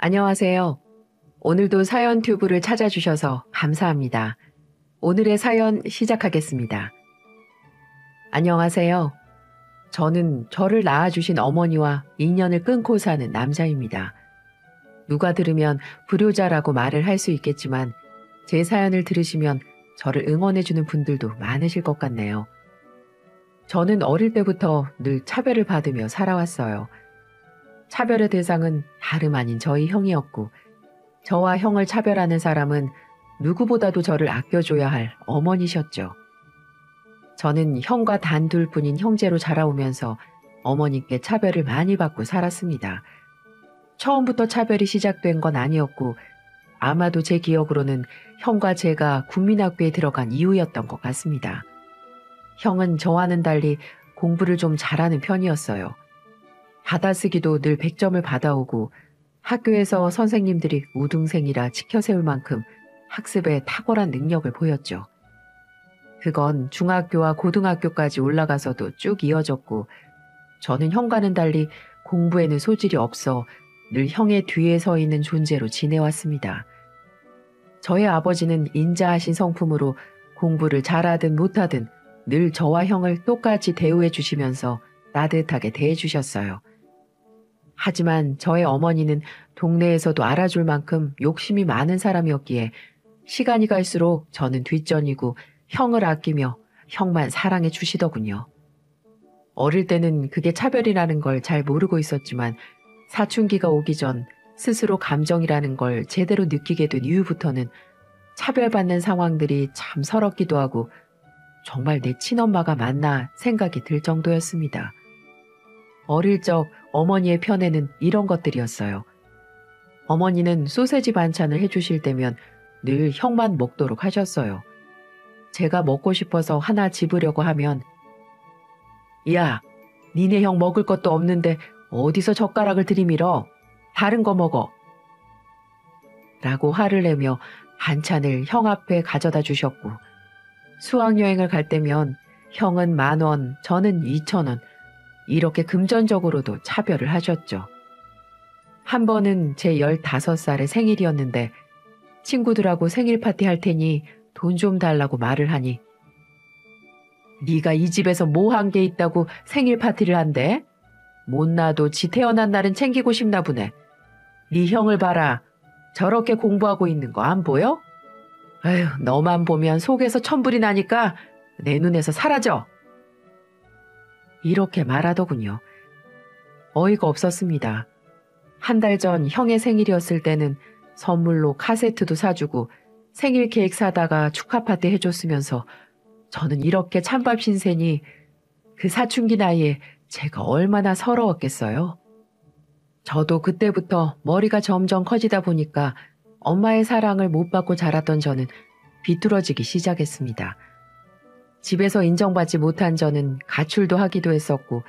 안녕하세요. 오늘도 사연 튜브를 찾아주셔서 감사합니다. 오늘의 사연 시작하겠습니다. 안녕하세요. 저는 저를 낳아주신 어머니와 인연을 끊고 사는 남자입니다. 누가 들으면 불효자라고 말을 할 수 있겠지만 제 사연을 들으시면 저를 응원해주는 분들도 많으실 것 같네요. 저는 어릴 때부터 늘 차별을 받으며 살아왔어요. 차별의 대상은 다름 아닌 저희 형이었고, 저와 형을 차별하는 사람은 누구보다도 저를 아껴줘야 할 어머니셨죠. 저는 형과 단 둘뿐인 형제로 자라오면서 어머니께 차별을 많이 받고 살았습니다. 처음부터 차별이 시작된 건 아니었고, 아마도 제 기억으로는 형과 제가 국민학교에 들어간 이후였던 것 같습니다. 형은 저와는 달리 공부를 좀 잘하는 편이었어요. 받아쓰기도 늘 100점을 받아오고 학교에서 선생님들이 우등생이라 치켜세울 만큼 학습에 탁월한 능력을 보였죠. 그건 중학교와 고등학교까지 올라가서도 쭉 이어졌고, 저는 형과는 달리 공부에는 소질이 없어 늘 형의 뒤에 서 있는 존재로 지내왔습니다. 저의 아버지는 인자하신 성품으로 공부를 잘하든 못하든 늘 저와 형을 똑같이 대우해 주시면서 따뜻하게 대해 주셨어요. 하지만 저의 어머니는 동네에서도 알아줄 만큼 욕심이 많은 사람이었기에 시간이 갈수록 저는 뒷전이고 형을 아끼며 형만 사랑해 주시더군요. 어릴 때는 그게 차별이라는 걸 잘 모르고 있었지만 사춘기가 오기 전 스스로 감정이라는 걸 제대로 느끼게 된 이후부터는 차별받는 상황들이 참 서럽기도 하고 정말 내 친엄마가 맞나 생각이 들 정도였습니다. 어릴 적 어머니의 편에는 이런 것들이었어요. 어머니는 소세지 반찬을 해주실 때면 늘 형만 먹도록 하셨어요. 제가 먹고 싶어서 하나 집으려고 하면 야, 니네 형 먹을 것도 없는데 어디서 젓가락을 들이밀어? 다른 거 먹어. 라고 화를 내며 반찬을 형 앞에 가져다 주셨고, 수학여행을 갈 때면 형은 10,000원, 저는 2,000원, 이렇게 금전적으로도 차별을 하셨죠. 한 번은 제 15살의 생일이었는데 친구들하고 생일 파티 할 테니 돈 좀 달라고 말을 하니 네가 이 집에서 뭐 한 게 있다고 생일 파티를 한대? 못나도 지 태어난 날은 챙기고 싶나 보네. 네 형을 봐라. 저렇게 공부하고 있는 거 안 보여? 에휴, 너만 보면 속에서 천불이 나니까 내 눈에서 사라져. 이렇게 말하더군요. 어이가 없었습니다. 한 달 전 형의 생일이었을 때는 선물로 카세트도 사주고 생일 케이크 사다가 축하 파티 해줬으면서 저는 이렇게 찬밥 신세니 그 사춘기 나이에 제가 얼마나 서러웠겠어요. 저도 그때부터 머리가 점점 커지다 보니까 엄마의 사랑을 못 받고 자랐던 저는 비뚤어지기 시작했습니다. 집에서 인정받지 못한 저는 가출도 하기도 했었고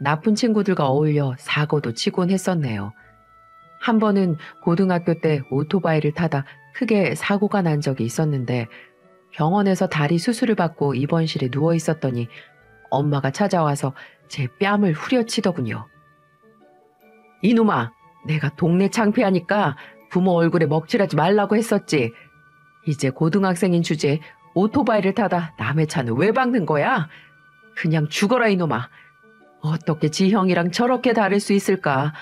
나쁜 친구들과 어울려 사고도 치곤 했었네요. 한 번은 고등학교 때 오토바이를 타다 크게 사고가 난 적이 있었는데 병원에서 다리 수술을 받고 입원실에 누워 있었더니 엄마가 찾아와서 제 뺨을 후려치더군요. 이놈아, 내가 동네 창피하니까 부모 얼굴에 먹칠하지 말라고 했었지. 이제 고등학생인 주제에 오토바이를 타다 남의 차는 왜 박는 거야? 그냥 죽어라 이놈아. 어떻게 지 형이랑 저렇게 다를 수 있을까?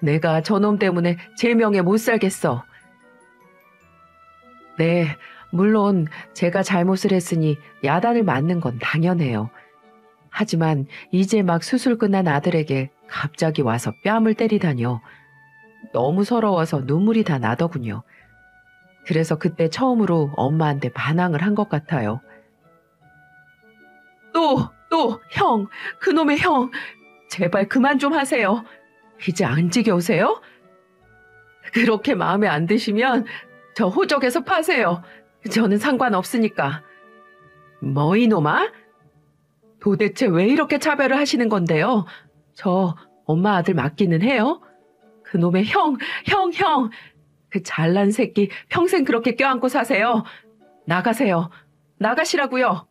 내가 저놈 때문에 제 명예 못 살겠어. 네, 물론 제가 잘못을 했으니 야단을 맞는 건 당연해요. 하지만 이제 막 수술 끝난 아들에게 갑자기 와서 뺨을 때리다니요. 너무 서러워서 눈물이 다 나더군요. 그래서 그때 처음으로 엄마한테 반항을 한 것 같아요. 형, 그놈의 형, 제발 그만 좀 하세요. 이제 안 지겨우세요? 그렇게 마음에 안 드시면 저 호적에서 파세요. 저는 상관없으니까. 뭐 이놈아? 도대체 왜 이렇게 차별을 하시는 건데요? 저 엄마 아들 맞기는 해요? 그놈의 형. 그 잘난 새끼 평생 그렇게 껴안고 사세요. 나가세요. 나가시라고요.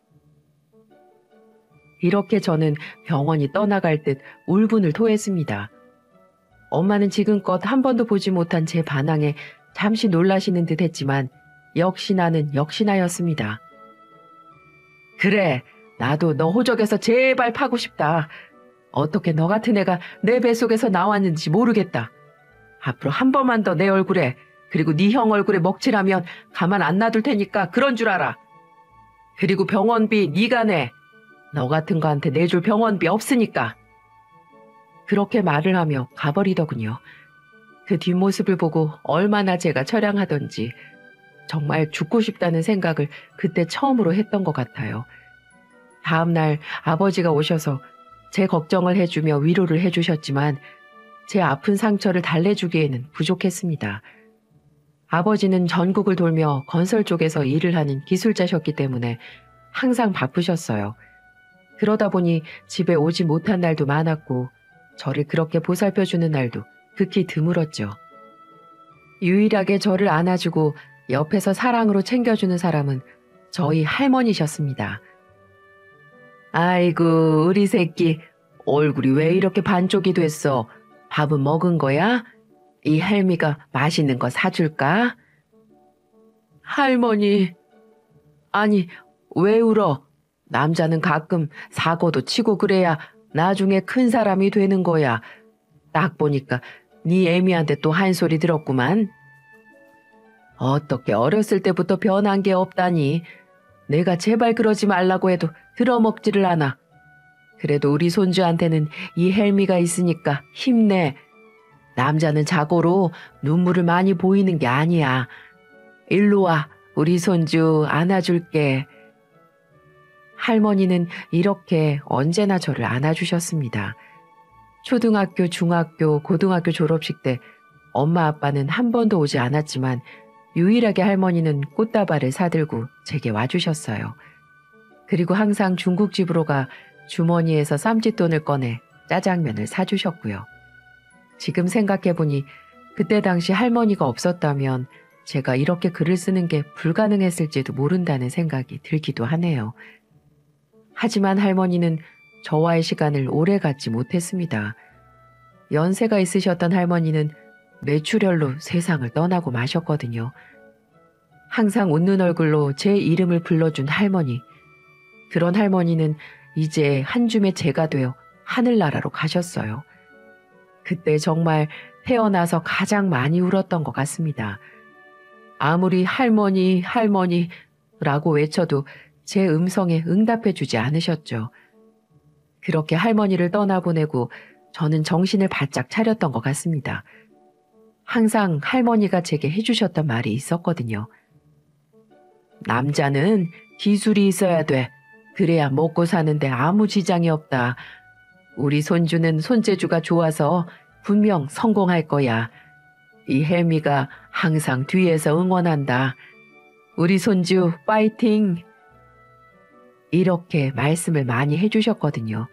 이렇게 저는 병원이 떠나갈 듯 울분을 토했습니다. 엄마는 지금껏 한 번도 보지 못한 제 반항에 잠시 놀라시는 듯 했지만 역시나는 역시나였습니다. 그래, 나도 너 호적에서 제발 파고 싶다. 어떻게 너 같은 애가 내 뱃속에서 나왔는지 모르겠다. 앞으로 한 번만 더 내 얼굴에 그리고 네 형 얼굴에 먹칠하면 가만 안 놔둘 테니까 그런 줄 알아. 그리고 병원비 네가 내. 너 같은 거한테 내줄 병원비 없으니까. 그렇게 말을 하며 가버리더군요. 그 뒷모습을 보고 얼마나 제가 처량하던지 정말 죽고 싶다는 생각을 그때 처음으로 했던 것 같아요. 다음 날 아버지가 오셔서 제 걱정을 해주며 위로를 해주셨지만 제 아픈 상처를 달래주기에는 부족했습니다. 아버지는 전국을 돌며 건설 쪽에서 일을 하는 기술자셨기 때문에 항상 바쁘셨어요. 그러다 보니 집에 오지 못한 날도 많았고 저를 그렇게 보살펴주는 날도 극히 드물었죠. 유일하게 저를 안아주고 옆에서 사랑으로 챙겨주는 사람은 저희 할머니셨습니다. 아이고 우리 새끼 얼굴이 왜 이렇게 반쪽이 됐어? 밥은 먹은 거야? 이 헬미가 맛있는 거 사줄까? 할머니, 아니 왜 울어? 남자는 가끔 사고도 치고 그래야 나중에 큰 사람이 되는 거야. 딱 보니까 네 애미한테 또 한 소리 들었구만. 어떻게 어렸을 때부터 변한 게 없다니. 내가 제발 그러지 말라고 해도 들어먹지를 않아. 그래도 우리 손주한테는 이 헬미가 있으니까 힘내. 남자는 자고로 눈물을 많이 보이는 게 아니야. 일로 와, 우리 손주 안아줄게. 할머니는 이렇게 언제나 저를 안아주셨습니다. 초등학교, 중학교, 고등학교 졸업식 때 엄마 아빠는 한 번도 오지 않았지만 유일하게 할머니는 꽃다발을 사들고 제게 와주셨어요. 그리고 항상 중국집으로 가 주머니에서 쌈짓돈을 꺼내 짜장면을 사주셨고요. 지금 생각해보니 그때 당시 할머니가 없었다면 제가 이렇게 글을 쓰는 게 불가능했을지도 모른다는 생각이 들기도 하네요. 하지만 할머니는 저와의 시간을 오래 갖지 못했습니다. 연세가 있으셨던 할머니는 뇌출혈로 세상을 떠나고 마셨거든요. 항상 웃는 얼굴로 제 이름을 불러준 할머니. 그런 할머니는 이제 한 줌의 재가 되어 하늘나라로 가셨어요. 그때 정말 태어나서 가장 많이 울었던 것 같습니다. 아무리 할머니, 할머니라고 외쳐도 제 음성에 응답해주지 않으셨죠. 그렇게 할머니를 떠나보내고 저는 정신을 바짝 차렸던 것 같습니다. 항상 할머니가 제게 해주셨던 말이 있었거든요. 남자는 기술이 있어야 돼. 그래야 먹고 사는데 아무 지장이 없다. 우리 손주는 손재주가 좋아서 분명 성공할 거야. 이 혜미가 항상 뒤에서 응원한다. 우리 손주 파이팅! 이렇게 말씀을 많이 해주셨거든요.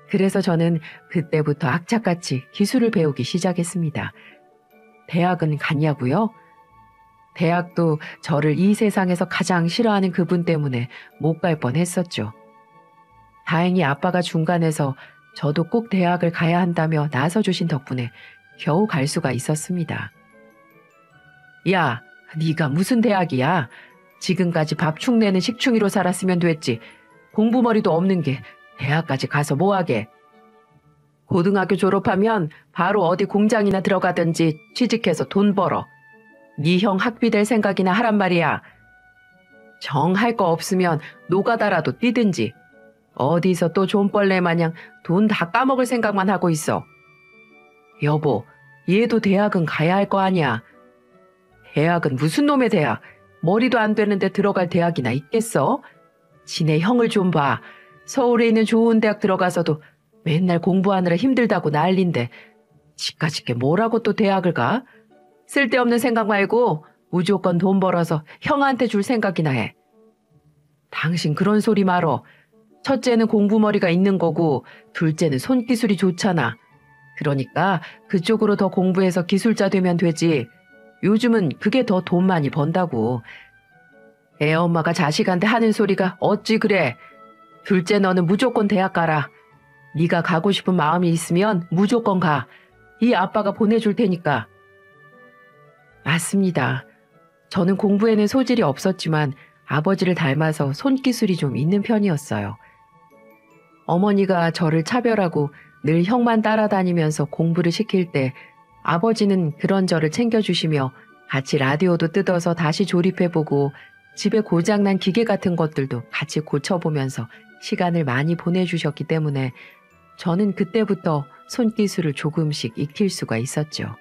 그래서 저는 그때부터 악착같이 기술을 배우기 시작했습니다. 대학은 갔냐고요? 대학도 저를 이 세상에서 가장 싫어하는 그분 때문에 못 갈 뻔했었죠. 다행히 아빠가 중간에서 저도 꼭 대학을 가야 한다며 나서주신 덕분에 겨우 갈 수가 있었습니다. 야, 네가 무슨 대학이야? 지금까지 밥축 내는 식충이로 살았으면 됐지. 공부머리도 없는 게 대학까지 가서 뭐하게. 고등학교 졸업하면 바로 어디 공장이나 들어가든지 취직해서 돈 벌어. 네 형 학비 될 생각이나 하란 말이야. 정할 거 없으면 노가다라도 뛰든지. 어디서 또 존벌레 마냥 돈 다 까먹을 생각만 하고 있어. 여보, 얘도 대학은 가야 할 거 아니야. 대학은 무슨 놈의 대학. 머리도 안 되는데 들어갈 대학이나 있겠어? 지네 형을 좀 봐. 서울에 있는 좋은 대학 들어가서도 맨날 공부하느라 힘들다고 난린데 지까짓 게 뭐라고 또 대학을 가? 쓸데없는 생각 말고 무조건 돈 벌어서 형한테 줄 생각이나 해. 당신 그런 소리 말어. 첫째는 공부머리가 있는 거고 둘째는 손기술이 좋잖아. 그러니까 그쪽으로 더 공부해서 기술자 되면 되지. 요즘은 그게 더 돈 많이 번다고. 애 엄마가 자식한테 하는 소리가 어찌 그래. 둘째 너는 무조건 대학 가라. 네가 가고 싶은 마음이 있으면 무조건 가. 이 아빠가 보내줄 테니까. 맞습니다. 저는 공부에는 소질이 없었지만 아버지를 닮아서 손기술이 좀 있는 편이었어요. 어머니가 저를 차별하고 늘 형만 따라다니면서 공부를 시킬 때 아버지는 그런 저를 챙겨주시며 같이 라디오도 뜯어서 다시 조립해보고 집에 고장난 기계 같은 것들도 같이 고쳐보면서 시간을 많이 보내주셨기 때문에 저는 그때부터 손기술을 조금씩 익힐 수가 있었죠.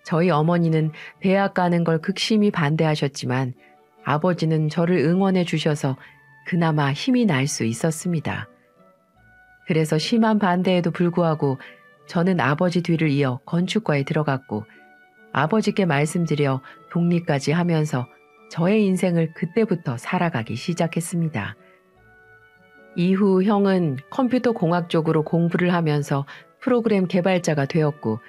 저희 어머니는 대학 가는 걸 극심히 반대하셨지만 아버지는 저를 응원해 주셔서 그나마 힘이 날 수 있었습니다. 그래서 심한 반대에도 불구하고 저는 아버지 뒤를 이어 건축과에 들어갔고 아버지께 말씀드려 독립까지 하면서 저의 인생을 그때부터 살아가기 시작했습니다. 이후 형은 컴퓨터 공학 쪽으로 공부를 하면서 프로그램 개발자가 되었고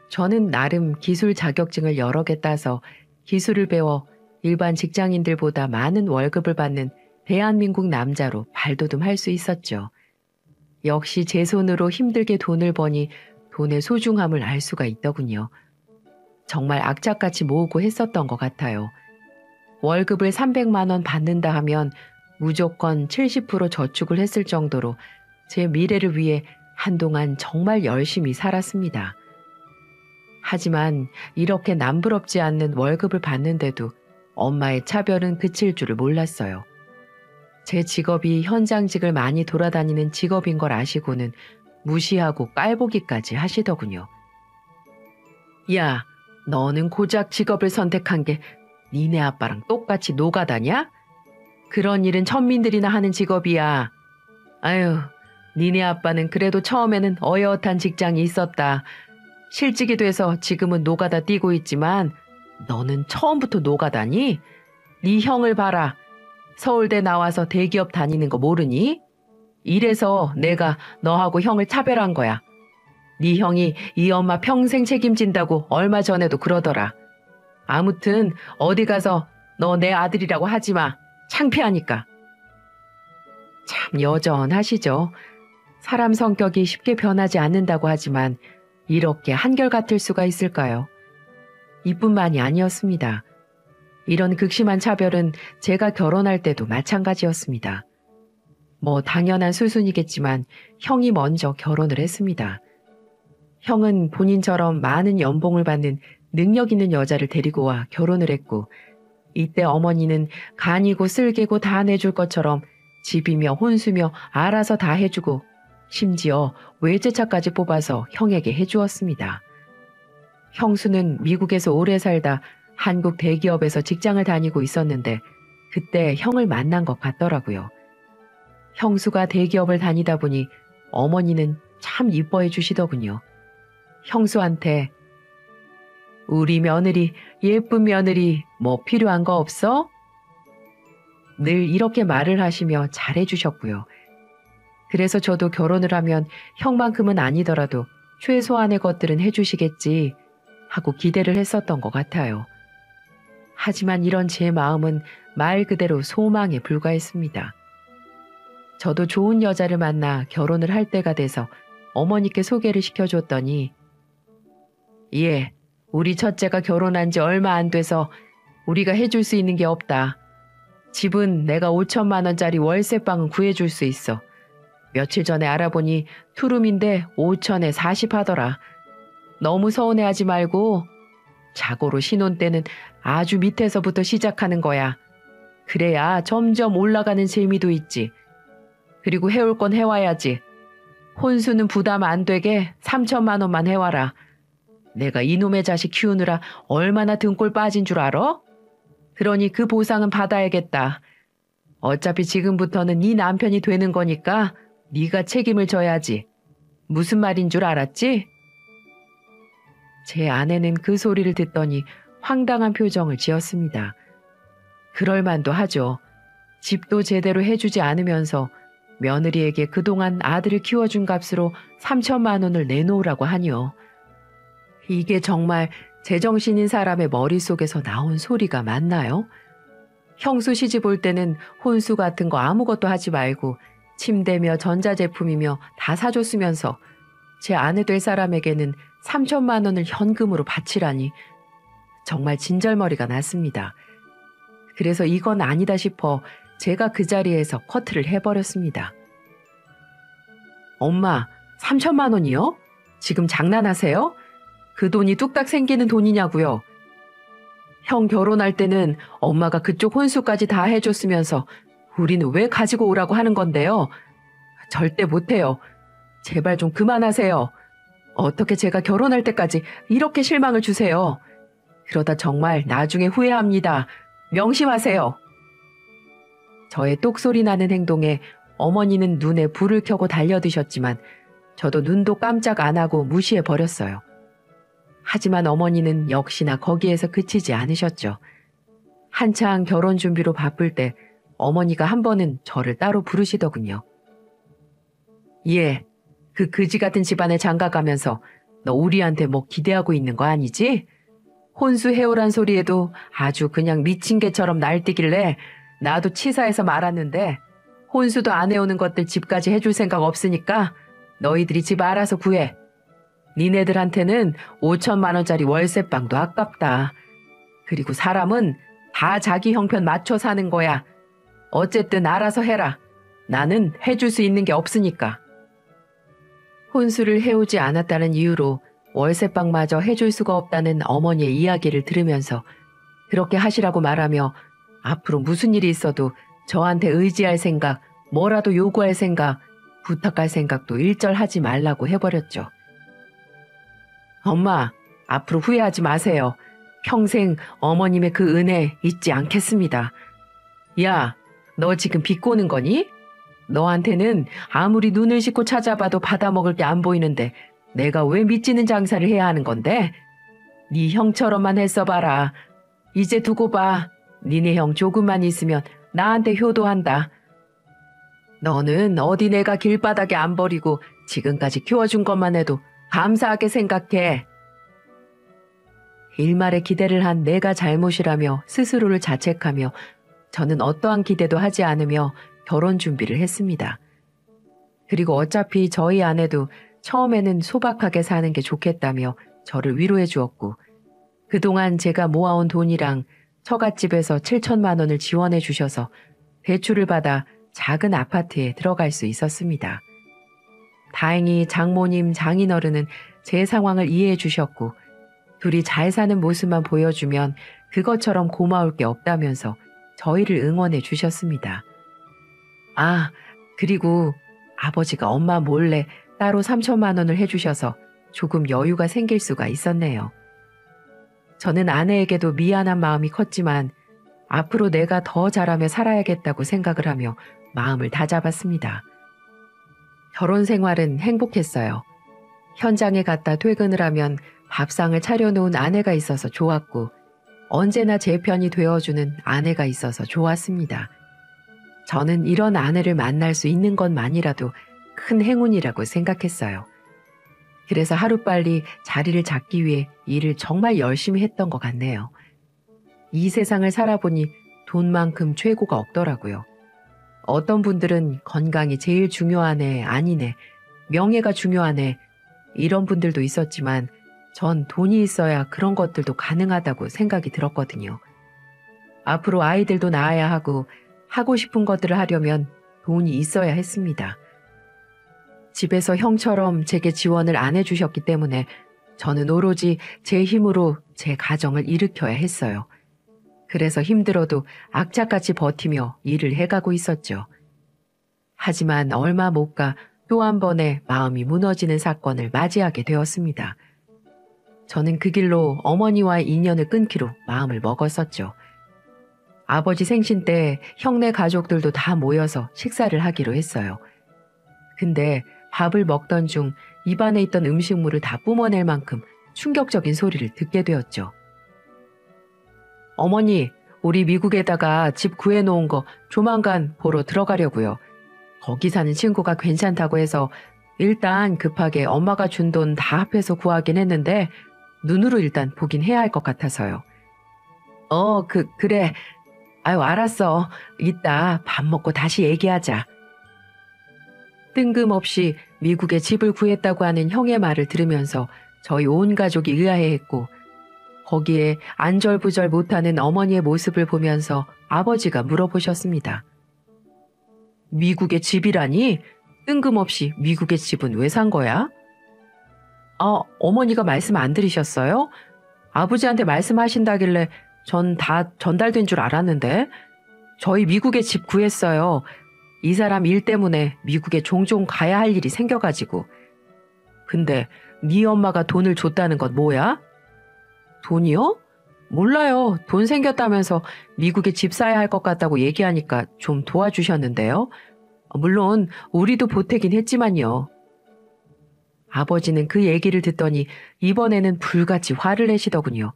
저는 나름 기술 자격증을 여러 개 따서 기술을 배워 일반 직장인들보다 많은 월급을 받는 대한민국 남자로 발돋움할 수 있었죠. 역시 제 손으로 힘들게 돈을 버니 돈의 소중함을 알 수가 있더군요. 정말 악착같이 모으고 했었던 것 같아요. 월급을 300만 원 받는다 하면 무조건 70% 저축을 했을 정도로 제 미래를 위해 한동안 정말 열심히 살았습니다. 하지만 이렇게 남부럽지 않는 월급을 받는데도 엄마의 차별은 그칠 줄을 몰랐어요. 제 직업이 현장직을 많이 돌아다니는 직업인 걸 아시고는 무시하고 깔보기까지 하시더군요. 야, 너는 고작 직업을 선택한 게 니네 아빠랑 똑같이 노가다냐? 그런 일은 천민들이나 하는 직업이야. 아유, 니네 아빠는 그래도 처음에는 어여엇한 직장이 있었다. 실직이 돼서 지금은 노가다 뛰고 있지만 너는 처음부터 노가다니? 네 형을 봐라. 서울대 나와서 대기업 다니는 거 모르니? 이래서 내가 너하고 형을 차별한 거야. 네 형이 이 엄마 평생 책임진다고 얼마 전에도 그러더라. 아무튼 어디 가서 너 내 아들이라고 하지 마. 창피하니까. 참 여전하시죠. 사람 성격이 쉽게 변하지 않는다고 하지만 이렇게 한결같을 수가 있을까요? 이뿐만이 아니었습니다. 이런 극심한 차별은 제가 결혼할 때도 마찬가지였습니다. 뭐 당연한 수순이겠지만 형이 먼저 결혼을 했습니다. 형은 본인처럼 많은 연봉을 받는 능력 있는 여자를 데리고 와 결혼을 했고 이때 어머니는 간이고 쓸개고 다 내줄 것처럼 집이며 혼수며 알아서 다 해주고 심지어 외제차까지 뽑아서 형에게 해주었습니다. 형수는 미국에서 오래 살다 한국 대기업에서 직장을 다니고 있었는데 그때 형을 만난 것 같더라고요. 형수가 대기업을 다니다 보니 어머니는 참 이뻐해 주시더군요. 형수한테 우리 며느리, 예쁜 며느리 뭐 필요한 거 없어? 늘 이렇게 말을 하시며 잘해 주셨고요. 그래서 저도 결혼을 하면 형만큼은 아니더라도 최소한의 것들은 해주시겠지 하고 기대를 했었던 것 같아요. 하지만 이런 제 마음은 말 그대로 소망에 불과했습니다. 저도 좋은 여자를 만나 결혼을 할 때가 돼서 어머니께 소개를 시켜줬더니 예, 우리 첫째가 결혼한 지 얼마 안 돼서 우리가 해줄 수 있는 게 없다. 집은 내가 5천만 원짜리 월세방은 구해줄 수 있어. 며칠 전에 알아보니 투룸인데 5천에 40 하더라. 너무 서운해하지 말고 자고로 신혼 때는 아주 밑에서부터 시작하는 거야. 그래야 점점 올라가는 재미도 있지. 그리고 해올 건 해와야지. 혼수는 부담 안 되게 3천만 원만 해와라. 내가 이놈의 자식 키우느라 얼마나 등골 빠진 줄 알아? 그러니 그 보상은 받아야겠다. 어차피 지금부터는 네 남편이 되는 거니까 네가 책임을 져야지. 무슨 말인 줄 알았지? 제 아내는 그 소리를 듣더니 황당한 표정을 지었습니다. 그럴 만도 하죠. 집도 제대로 해주지 않으면서 며느리에게 그동안 아들을 키워준 값으로 3천만 원을 내놓으라고 하니요. 이게 정말 제정신인 사람의 머릿속에서 나온 소리가 맞나요? 형수 시집 올 때는 혼수 같은 거 아무것도 하지 말고 침대며 전자제품이며 다 사줬으면서 제 아내 될 사람에게는 3천만 원을 현금으로 바치라니 정말 진절머리가 났습니다. 그래서 이건 아니다 싶어 제가 그 자리에서 커트를 해버렸습니다. 엄마, 3천만 원이요? 지금 장난하세요? 그 돈이 뚝딱 생기는 돈이냐고요. 형 결혼할 때는 엄마가 그쪽 혼수까지 다 해줬으면서 우리는 왜 가지고 오라고 하는 건데요? 절대 못해요. 제발 좀 그만하세요. 어떻게 제가 결혼할 때까지 이렇게 실망을 주세요. 그러다 정말 나중에 후회합니다. 명심하세요. 저의 똑소리 나는 행동에 어머니는 눈에 불을 켜고 달려드셨지만 저도 눈도 깜짝 안 하고 무시해버렸어요. 하지만 어머니는 역시나 거기에서 그치지 않으셨죠. 한창 결혼 준비로 바쁠 때 어머니가 한 번은 저를 따로 부르시더군요. 예, 그 그지 같은 집안에 장가가면서 너 우리한테 뭐 기대하고 있는 거 아니지? 혼수해오란 소리에도 아주 그냥 미친 개처럼 날뛰길래 나도 치사해서 말았는데 혼수도 안 해오는 것들 집까지 해줄 생각 없으니까 너희들이 집 알아서 구해. 니네들한테는 5천만 원짜리 월세방도 아깝다. 그리고 사람은 다 자기 형편 맞춰 사는 거야. 어쨌든 알아서 해라. 나는 해줄 수 있는 게 없으니까. 혼수를 해오지 않았다는 이유로 월세방마저 해줄 수가 없다는 어머니의 이야기를 들으면서 그렇게 하시라고 말하며 앞으로 무슨 일이 있어도 저한테 의지할 생각, 뭐라도 요구할 생각, 부탁할 생각도 일절하지 말라고 해버렸죠. 엄마, 앞으로 후회하지 마세요. 평생 어머님의 그 은혜 잊지 않겠습니다. 야, 너 지금 비꼬는 거니? 너한테는 아무리 눈을 씻고 찾아봐도 받아먹을 게 안 보이는데 내가 왜 믿지는 장사를 해야 하는 건데? 네 형처럼만 했어봐라. 이제 두고 봐. 니네 형 조금만 있으면 나한테 효도한다. 너는 어디 내가 길바닥에 안 버리고 지금까지 키워준 것만 해도 감사하게 생각해. 일말의 기대를 한 내가 잘못이라며 스스로를 자책하며 저는 어떠한 기대도 하지 않으며 결혼 준비를 했습니다. 그리고 어차피 저희 아내도 처음에는 소박하게 사는 게 좋겠다며 저를 위로해 주었고 그동안 제가 모아온 돈이랑 처갓집에서 7천만 원을 지원해 주셔서 대출을 받아 작은 아파트에 들어갈 수 있었습니다. 다행히 장모님, 장인어른은 제 상황을 이해해 주셨고 둘이 잘 사는 모습만 보여주면 그것처럼 고마울 게 없다면서 저희를 응원해 주셨습니다. 아, 그리고 아버지가 엄마 몰래 따로 3천만 원을 해주셔서 조금 여유가 생길 수가 있었네요. 저는 아내에게도 미안한 마음이 컸지만 앞으로 내가 더 잘하며 살아야겠다고 생각을 하며 마음을 다잡았습니다. 결혼 생활은 행복했어요. 현장에 갔다 퇴근을 하면 밥상을 차려놓은 아내가 있어서 좋았고 언제나 제 편이 되어주는 아내가 있어서 좋았습니다. 저는 이런 아내를 만날 수 있는 것만이라도 큰 행운이라고 생각했어요. 그래서 하루빨리 자리를 잡기 위해 일을 정말 열심히 했던 것 같네요. 이 세상을 살아보니 돈만큼 최고가 없더라고요. 어떤 분들은 건강이 제일 중요하네, 아니네, 명예가 중요하네 이런 분들도 있었지만 전 돈이 있어야 그런 것들도 가능하다고 생각이 들었거든요. 앞으로 아이들도 낳아야 하고 싶은 것들을 하려면 돈이 있어야 했습니다. 집에서 형처럼 제게 지원을 안 해주셨기 때문에 저는 오로지 제 힘으로 제 가정을 일으켜야 했어요. 그래서 힘들어도 악착같이 버티며 일을 해가고 있었죠. 하지만 얼마 못 가 또 한 번의 마음이 무너지는 사건을 맞이하게 되었습니다. 저는 그 길로 어머니와의 인연을 끊기로 마음을 먹었었죠. 아버지 생신 때 형네 가족들도 다 모여서 식사를 하기로 했어요. 근데 밥을 먹던 중 입안에 있던 음식물을 다 뿜어낼 만큼 충격적인 소리를 듣게 되었죠. 어머니, 우리 미국에다가 집 구해놓은 거 조만간 보러 들어가려고요. 거기 사는 친구가 괜찮다고 해서 일단 급하게 엄마가 준 돈 다 합해서 구하긴 했는데 눈으로 일단 보긴 해야 할 것 같아서요. 그래. 아유, 알았어. 이따 밥 먹고 다시 얘기하자. 뜬금없이 미국에 집을 구했다고 하는 형의 말을 들으면서 저희 온 가족이 의아해했고, 거기에 안절부절 못하는 어머니의 모습을 보면서 아버지가 물어보셨습니다. 미국의 집이라니? 뜬금없이 미국의 집은 왜 산 거야? 어머니가 말씀 안 들으셨어요? 아버지한테 말씀하신다길래 전 다 전달된 줄 알았는데. 저희 미국에 집 구했어요. 이 사람 일 때문에 미국에 종종 가야 할 일이 생겨가지고. 근데 네 엄마가 돈을 줬다는 건 뭐야? 돈이요? 몰라요. 돈 생겼다면서 미국에 집 사야 할 것 같다고 얘기하니까 좀 도와주셨는데요. 물론 우리도 보태긴 했지만요. 아버지는 그 얘기를 듣더니 이번에는 불같이 화를 내시더군요.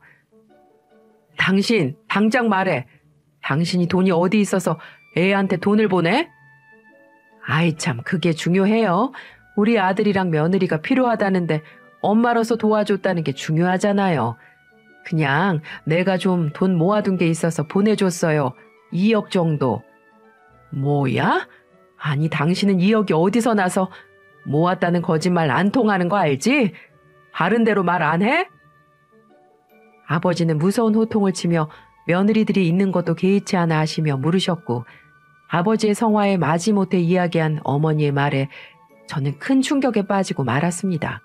당신 당장 말해. 당신이 돈이 어디 있어서 애한테 돈을 보내? 아이 참, 그게 중요해요. 우리 아들이랑 며느리가 필요하다는데 엄마로서 도와줬다는 게 중요하잖아요. 그냥 내가 좀 돈 모아둔 게 있어서 보내줬어요. 2억 정도. 뭐야? 아니 당신은 2억이 어디서 나서. 모았다는 거짓말 안 통하는 거 알지? 바른 대로 말 안 해? 아버지는 무서운 호통을 치며 며느리들이 있는 것도 개의치 않아 하시며 물으셨고, 아버지의 성화에 마지못해 이야기한 어머니의 말에 저는 큰 충격에 빠지고 말았습니다.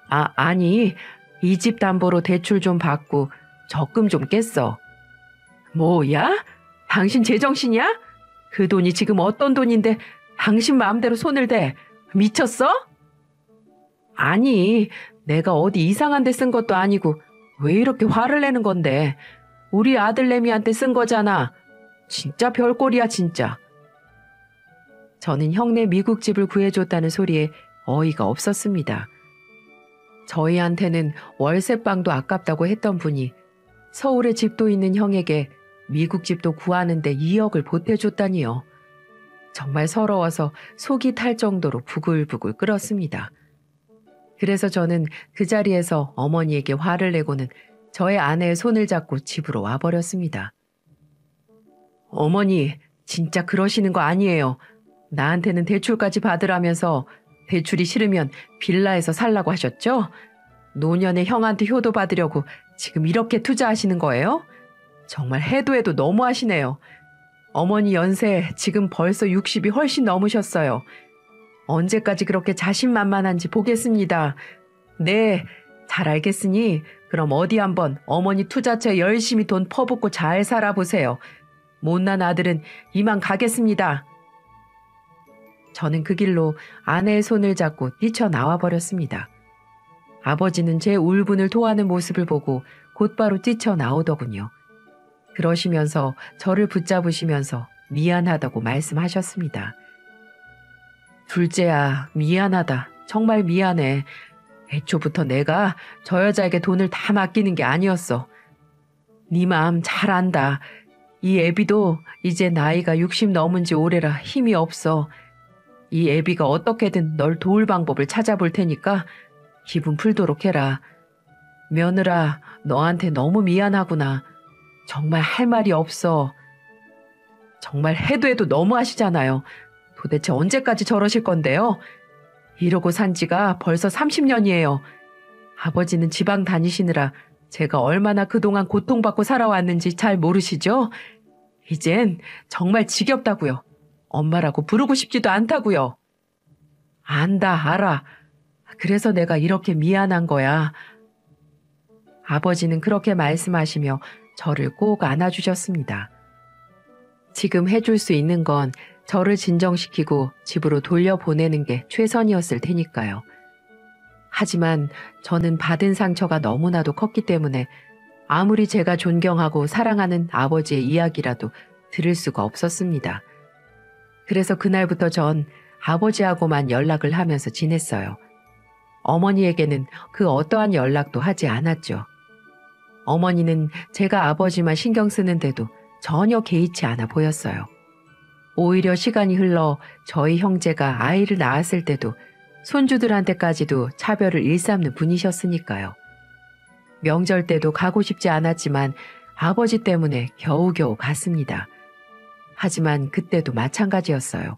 아니, 이 집 담보로 대출 좀 받고 적금 좀 깼어. 뭐야? 당신 제정신이야? 그 돈이 지금 어떤 돈인데 당신 마음대로 손을 대. 미쳤어? 아니, 내가 어디 이상한 데 쓴 것도 아니고 왜 이렇게 화를 내는 건데. 우리 아들내미한테 쓴 거잖아. 진짜 별꼴이야 진짜. 저는 형네 미국 집을 구해줬다는 소리에 어이가 없었습니다. 저희한테는 월세방도 아깝다고 했던 분이 서울에 집도 있는 형에게 미국 집도 구하는데 2억을 보태줬다니요. 정말 서러워서 속이 탈 정도로 부글부글 끓었습니다. 그래서 저는 그 자리에서 어머니에게 화를 내고는 저의 아내의 손을 잡고 집으로 와버렸습니다. 어머니, 진짜 그러시는 거 아니에요. 나한테는 대출까지 받으라면서 대출이 싫으면 빌라에서 살라고 하셨죠? 노년에 형한테 효도 받으려고 지금 이렇게 투자하시는 거예요? 정말 해도 해도 너무하시네요. 어머니 연세 지금 벌써 60이 훨씬 넘으셨어요. 언제까지 그렇게 자신만만한지 보겠습니다. 네, 잘 알겠으니 그럼 어디 한번 어머니 투자처에 열심히 돈 퍼붓고 잘 살아보세요. 못난 아들은 이만 가겠습니다. 저는 그 길로 아내의 손을 잡고 뛰쳐나와 버렸습니다. 아버지는 제 울분을 토하는 모습을 보고 곧바로 뛰쳐나오더군요. 그러시면서 저를 붙잡으시면서 미안하다고 말씀하셨습니다. 둘째야, 미안하다. 정말 미안해. 애초부터 내가 저 여자에게 돈을 다 맡기는 게 아니었어. 네 마음 잘 안다. 이 애비도 이제 나이가 60 넘은 지 오래라 힘이 없어. 이 애비가 어떻게든 널 도울 방법을 찾아볼 테니까 기분 풀도록 해라. 며느라, 너한테 너무 미안하구나. 정말 할 말이 없어. 정말 해도 해도 너무하시잖아요. 도대체 언제까지 저러실 건데요? 이러고 산 지가 벌써 30년이에요. 아버지는 지방 다니시느라 제가 얼마나 그동안 고통받고 살아왔는지 잘 모르시죠? 이젠 정말 지겹다고요. 엄마라고 부르고 싶지도 않다고요. 안다, 알아. 그래서 내가 이렇게 미안한 거야. 아버지는 그렇게 말씀하시며 저를 꼭 안아주셨습니다. 지금 해줄 수 있는 건 저를 진정시키고 집으로 돌려보내는 게 최선이었을 테니까요. 하지만 저는 받은 상처가 너무나도 컸기 때문에 아무리 제가 존경하고 사랑하는 아버지의 이야기라도 들을 수가 없었습니다. 그래서 그날부터 전 아버지하고만 연락을 하면서 지냈어요. 어머니에게는 그 어떠한 연락도 하지 않았죠. 어머니는 제가 아버지만 신경 쓰는데도 전혀 개의치 않아 보였어요. 오히려 시간이 흘러 저희 형제가 아이를 낳았을 때도 손주들한테까지도 차별을 일삼는 분이셨으니까요. 명절 때도 가고 싶지 않았지만 아버지 때문에 겨우겨우 갔습니다. 하지만 그때도 마찬가지였어요.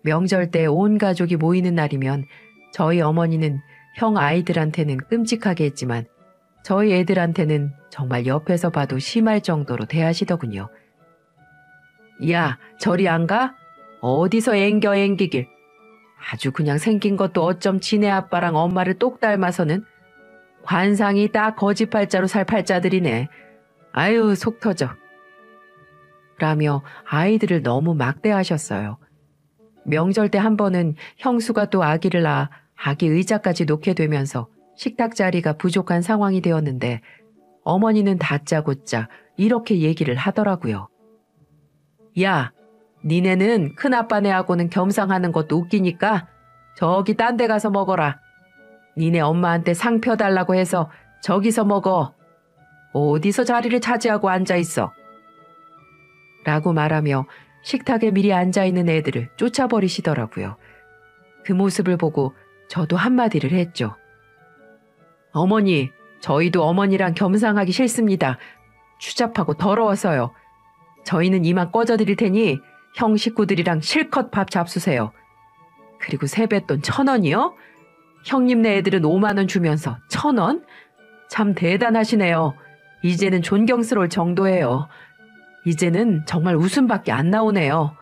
명절 때 온 가족이 모이는 날이면 저희 어머니는 형 아이들한테는 끔찍하게 했지만 저희 애들한테는 정말 옆에서 봐도 심할 정도로 대하시더군요. 야, 저리 안 가? 어디서 앵기길. 아주 그냥 생긴 것도 어쩜 지네 아빠랑 엄마를 똑 닮아서는 관상이 딱 거지팔자로 살 팔자들이네. 아유, 속 터져. 라며 아이들을 너무 막대하셨어요. 명절 때 한 번은 형수가 또 아기를 낳아 아기 의자까지 놓게 되면서 식탁 자리가 부족한 상황이 되었는데 어머니는 다짜고짜 이렇게 얘기를 하더라고요. 야, 니네는 큰아빠네하고는 겸상하는 것도 웃기니까 저기 딴 데 가서 먹어라. 니네 엄마한테 상 펴달라고 해서 저기서 먹어. 어디서 자리를 차지하고 앉아있어. 라고 말하며 식탁에 미리 앉아있는 애들을 쫓아버리시더라고요. 그 모습을 보고 저도 한마디를 했죠. 어머니, 저희도 어머니랑 겸상하기 싫습니다. 추잡하고 더러워서요. 저희는 이만 꺼져드릴 테니 형 식구들이랑 실컷 밥 잡수세요. 그리고 세뱃돈 1,000원이요? 형님네 애들은 5만 원 주면서 1,000원? 참 대단하시네요. 이제는 존경스러울 정도예요. 이제는 정말 웃음밖에 안 나오네요.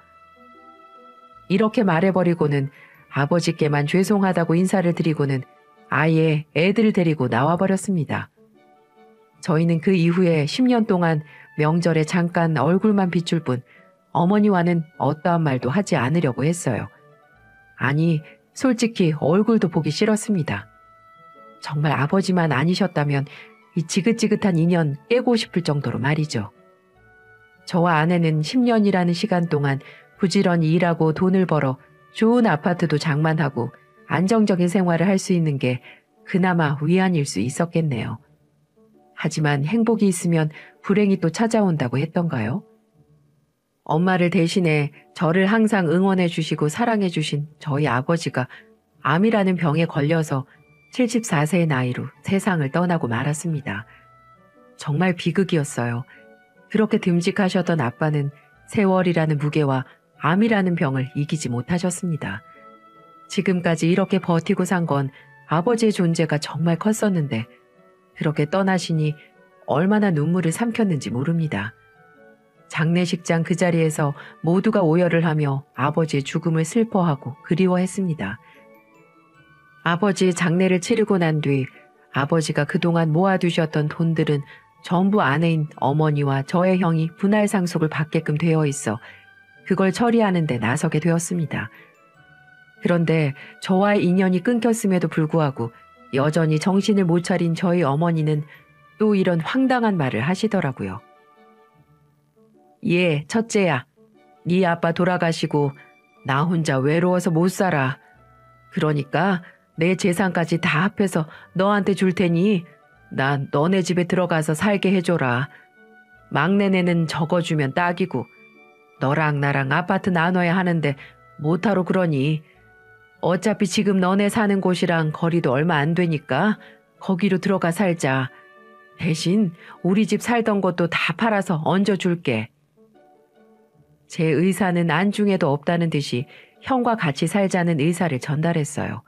이렇게 말해버리고는 아버지께만 죄송하다고 인사를 드리고는 아예 애들을 데리고 나와버렸습니다. 저희는 그 이후에 10년 동안 명절에 잠깐 얼굴만 비출 뿐 어머니와는 어떠한 말도 하지 않으려고 했어요. 아니, 솔직히 얼굴도 보기 싫었습니다. 정말 아버지만 아니셨다면 이 지긋지긋한 인연 깨고 싶을 정도로 말이죠. 저와 아내는 10년이라는 시간 동안 부지런히 일하고 돈을 벌어 좋은 아파트도 장만하고 안정적인 생활을 할 수 있는 게 그나마 위안일 수 있었겠네요. 하지만 행복이 있으면 불행이 또 찾아온다고 했던가요? 엄마를 대신해 저를 항상 응원해 주시고 사랑해 주신 저희 아버지가 암이라는 병에 걸려서 74세의 나이로 세상을 떠나고 말았습니다. 정말 비극이었어요. 그렇게 듬직하셨던 아빠는 세월이라는 무게와 암이라는 병을 이기지 못하셨습니다. 지금까지 이렇게 버티고 산 건 아버지의 존재가 정말 컸었는데 그렇게 떠나시니 얼마나 눈물을 삼켰는지 모릅니다. 장례식장 그 자리에서 모두가 오열을 하며 아버지의 죽음을 슬퍼하고 그리워했습니다. 아버지의 장례를 치르고 난 뒤 아버지가 그동안 모아두셨던 돈들은 전부 아내인 어머니와 저의 형이 분할 상속을 받게끔 되어 있어 그걸 처리하는 데 나서게 되었습니다. 그런데 저와의 인연이 끊겼음에도 불구하고 여전히 정신을 못 차린 저희 어머니는 또 이런 황당한 말을 하시더라고요. 예, 첫째야. 네 아빠 돌아가시고 나 혼자 외로워서 못 살아. 그러니까 내 재산까지 다 합해서 너한테 줄 테니 난 너네 집에 들어가서 살게 해줘라. 막내네는 적어주면 딱이고 너랑 나랑 아파트 나눠야 하는데 못하러 그러니 어차피 지금 너네 사는 곳이랑 거리도 얼마 안 되니까 거기로 들어가 살자. 대신 우리 집 살던 것도 다 팔아서 얹어줄게. 제 의사는 안중에도 없다는 듯이 형과 같이 살자는 의사를 전달했어요.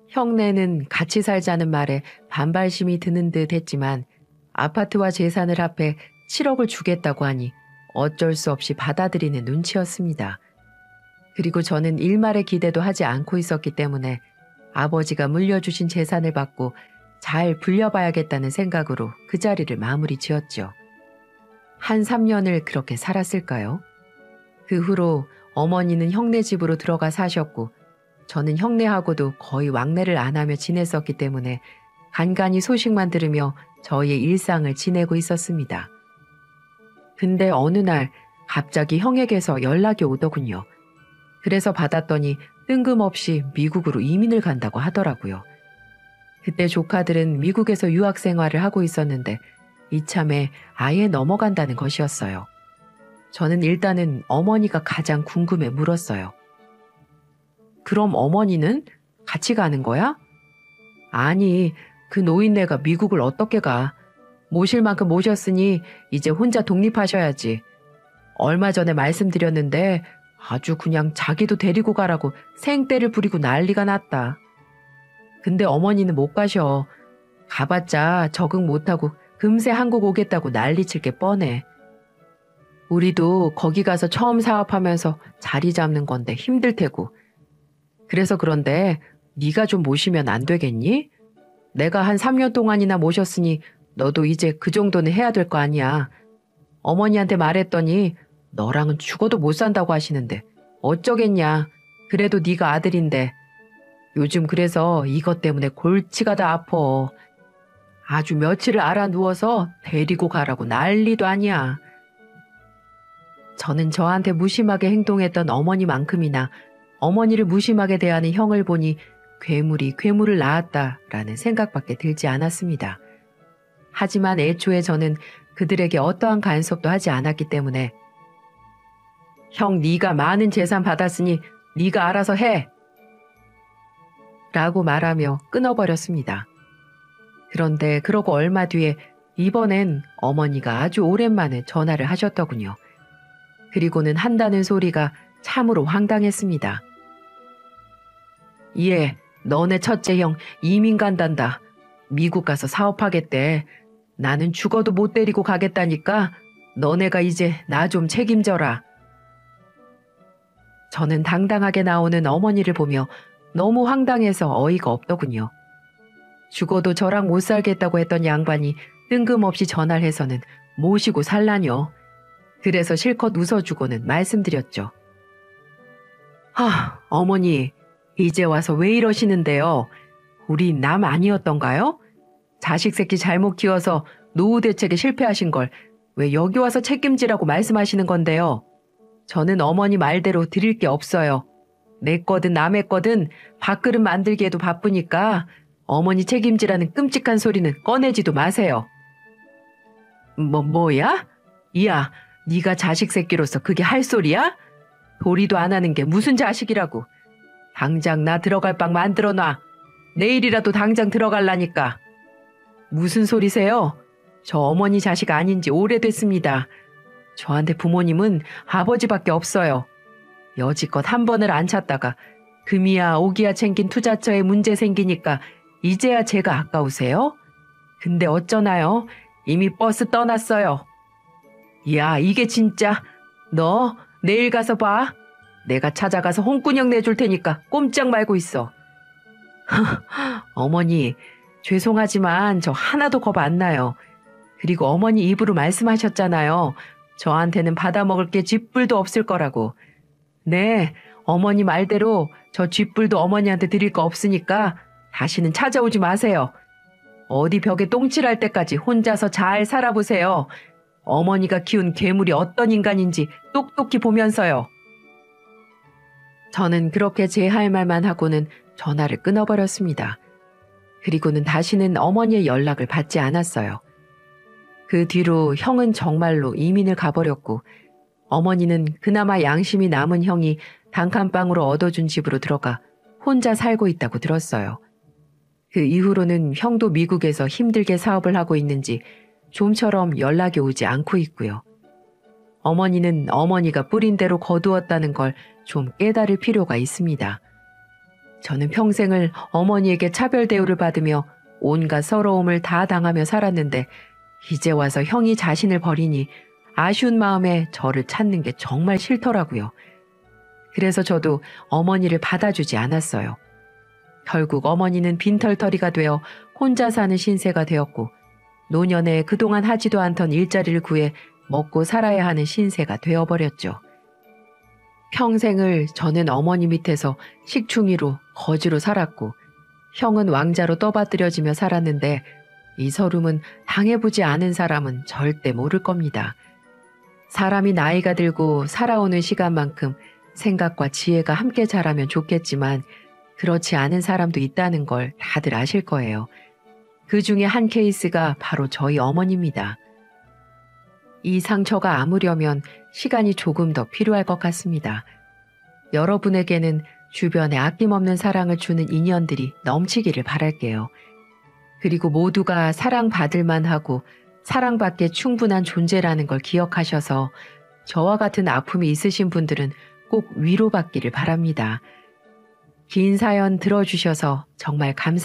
형네는 같이 살자는 말에 반발심이 드는 듯 했지만 아파트와 재산을 합해 7억을 주겠다고 하니 어쩔 수 없이 받아들이는 눈치였습니다. 그리고 저는 일말의 기대도 하지 않고 있었기 때문에 아버지가 물려주신 재산을 받고 잘 불려봐야겠다는 생각으로 그 자리를 마무리 지었죠. 한 3년을 그렇게 살았을까요? 그 후로 어머니는 형네 집으로 들어가 사셨고 저는 형네하고도 거의 왕래를 안 하며 지냈었기 때문에 간간히 소식만 들으며 저희의 일상을 지내고 있었습니다. 근데 어느 날 갑자기 형에게서 연락이 오더군요. 그래서 받았더니 뜬금없이 미국으로 이민을 간다고 하더라고요. 그때 조카들은 미국에서 유학 생활을 하고 있었는데 이참에 아예 넘어간다는 것이었어요. 저는 일단은 어머니가 가장 궁금해 물었어요. 그럼 어머니는 같이 가는 거야? 아니, 그 노인네가 미국을 어떻게 가? 모실 만큼 모셨으니 이제 혼자 독립하셔야지. 얼마 전에 말씀드렸는데 아주 그냥 자기도 데리고 가라고 생떼를 부리고 난리가 났다. 근데 어머니는 못 가셔. 가봤자 적응 못하고 금세 한국 오겠다고 난리칠 게 뻔해. 우리도 거기 가서 처음 사업하면서 자리 잡는 건데 힘들 테고. 그래서 그런데 네가 좀 모시면 안 되겠니? 내가 한 3년 동안이나 모셨으니 너도 이제 그 정도는 해야 될 거 아니야. 어머니한테 말했더니 너랑은 죽어도 못 산다고 하시는데 어쩌겠냐. 그래도 네가 아들인데. 요즘 그래서 이것 때문에 골치가 다 아파. 아주 며칠을 알아 누워서 데리고 가라고 난리도 아니야. 저는 저한테 무심하게 행동했던 어머니만큼이나 어머니를 무심하게 대하는 형을 보니 괴물이 괴물을 낳았다라는 생각밖에 들지 않았습니다. 하지만 애초에 저는 그들에게 어떠한 간섭도 하지 않았기 때문에 형 네가 많은 재산 받았으니 네가 알아서 해! 라고 말하며 끊어버렸습니다. 그런데 그러고 얼마 뒤에 이번엔 어머니가 아주 오랜만에 전화를 하셨더군요. 그리고는 한다는 소리가 참으로 황당했습니다. 예, 너네 첫째 형 이민 간단다. 미국 가서 사업하겠대. 나는 죽어도 못 데리고 가겠다니까 너네가 이제 나 좀 책임져라. 저는 당당하게 나오는 어머니를 보며 너무 황당해서 어이가 없더군요. 죽어도 저랑 못 살겠다고 했던 양반이 뜬금없이 전화를 해서는 모시고 살라뇨. 그래서 실컷 웃어주고는 말씀드렸죠. 어머니, 이제 와서 왜 이러시는데요? 우리 남 아니었던가요? 자식 새끼 잘못 키워서 노후 대책에 실패하신 걸 왜 여기 와서 책임지라고 말씀하시는 건데요? 저는 어머니 말대로 드릴 게 없어요. 내 거든 남의 거든 밥그릇 만들기에도 바쁘니까 어머니 책임지라는 끔찍한 소리는 꺼내지도 마세요. 뭐야? 이야, 네가 자식 새끼로서 그게 할 소리야? 도리도 안 하는 게 무슨 자식이라고. 당장 나 들어갈 방 만들어놔. 내일이라도 당장 들어갈라니까. 무슨 소리세요? 저 어머니 자식 아닌 지 오래됐습니다. 저한테 부모님은 아버지밖에 없어요. 여지껏 한 번을 안 찾다가 금이야 오기야 챙긴 투자처에 문제 생기니까 이제야 제가 아까우세요? 근데 어쩌나요? 이미 버스 떠났어요. 야, 이게 진짜. 너 내일 가서 봐. 내가 찾아가서 홍군형 내줄 테니까 꼼짝 말고 있어. 어머니, 죄송하지만 저 하나도 겁 안 나요. 그리고 어머니 입으로 말씀하셨잖아요. 저한테는 받아먹을 게 쥐뿔도 없을 거라고. 네, 어머니 말대로 저 쥐뿔도 어머니한테 드릴 거 없으니까 다시는 찾아오지 마세요. 어디 벽에 똥칠할 때까지 혼자서 잘 살아보세요. 어머니가 키운 괴물이 어떤 인간인지 똑똑히 보면서요. 저는 그렇게 제 할 말만 하고는 전화를 끊어버렸습니다. 그리고는 다시는 어머니의 연락을 받지 않았어요. 그 뒤로 형은 정말로 이민을 가버렸고 어머니는 그나마 양심이 남은 형이 단칸방으로 얻어준 집으로 들어가 혼자 살고 있다고 들었어요. 그 이후로는 형도 미국에서 힘들게 사업을 하고 있는지 좀처럼 연락이 오지 않고 있고요. 어머니는 어머니가 뿌린 대로 거두었다는 걸 좀 깨달을 필요가 있습니다. 저는 평생을 어머니에게 차별 대우를 받으며 온갖 서러움을 다 당하며 살았는데 이제 와서 형이 자신을 버리니 아쉬운 마음에 저를 찾는 게 정말 싫더라고요. 그래서 저도 어머니를 받아주지 않았어요. 결국 어머니는 빈털터리가 되어 혼자 사는 신세가 되었고 노년에 그동안 하지도 않던 일자리를 구해 먹고 살아야 하는 신세가 되어버렸죠. 평생을 저는 어머니 밑에서 식충이로 거지로 살았고 형은 왕자로 떠받들여지며 살았는데 이 서름은 당해보지 않은 사람은 절대 모를 겁니다. 사람이 나이가 들고 살아오는 시간만큼 생각과 지혜가 함께 자라면 좋겠지만 그렇지 않은 사람도 있다는 걸 다들 아실 거예요. 그 중에 한 케이스가 바로 저희 어머니입니다. 이 상처가 아무려면 시간이 조금 더 필요할 것 같습니다. 여러분에게는 주변에 아낌없는 사랑을 주는 인연들이 넘치기를 바랄게요. 그리고 모두가 사랑받을 만하고 사랑받기에 충분한 존재라는 걸 기억하셔서 저와 같은 아픔이 있으신 분들은 꼭 꼭 위로받기를 바랍니다. 긴 사연 들어주셔서 정말 감사합니다.